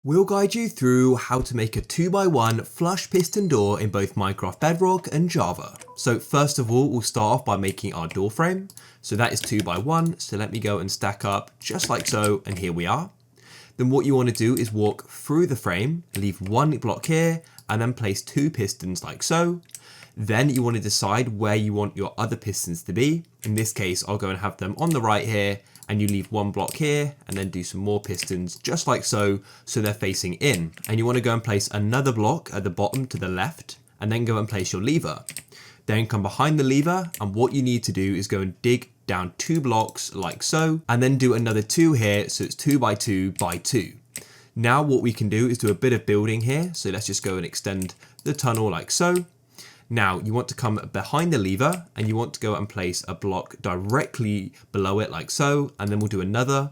We'll guide you through how to make a 2x1 flush piston door in both Minecraft Bedrock and Java. So first of all, we'll start off by making our door frame. So that is 2x1, so let me go and stack up just like so, and here we are. Then what you want to do is walk through the frame, leave one block here, and then place two pistons like so. Then you want to decide where you want your other pistons to be. In this case, I'll go and have them on the right here, and you leave one block here and then do some more pistons just like so, so they're facing in. And you want to go and place another block at the bottom to the left, and then go and place your lever. Then come behind the lever, and what you need to do is go and dig down 2 blocks like so, and then do another 2 here, so it's 2x2x2. Now what we can do is do a bit of building here, so let's just go and extend the tunnel like so. Now you want to come behind the lever and you want to go and place a block directly below it like so, and then we'll do another,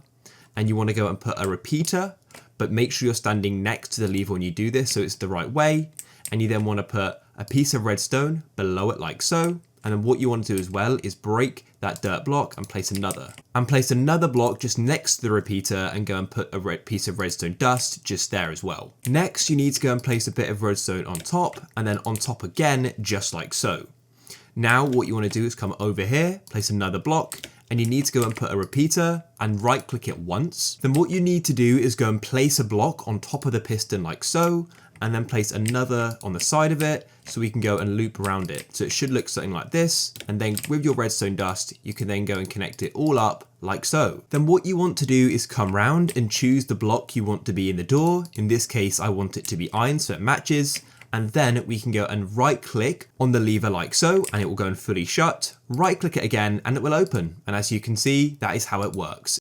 and you want to go and put a repeater, but make sure you're standing next to the lever when you do this so it's the right way. And you then want to put a piece of redstone below it like so, and then what you want to do as well is break that dirt block and place another block just next to the repeater, and go and put a piece of redstone dust just there as well. Next you need to go and place a bit of redstone on top, and then on top again just like so. Now what you want to do is come over here, place another block, and you need to go and put a repeater and right click it once. Then what you need to do is go and place a block on top of the piston like so, and then place another on the side of it so we can go and loop around it. So it should look something like this, and then with your redstone dust you can then go and connect it all up like so. Then what you want to do is come round and choose the block you want to be in the door. In this case I want it to be iron so it matches, and then we can go and right click on the lever like so, and it will go and fully shut. Right click it again and it will open, and as you can see that is how it works.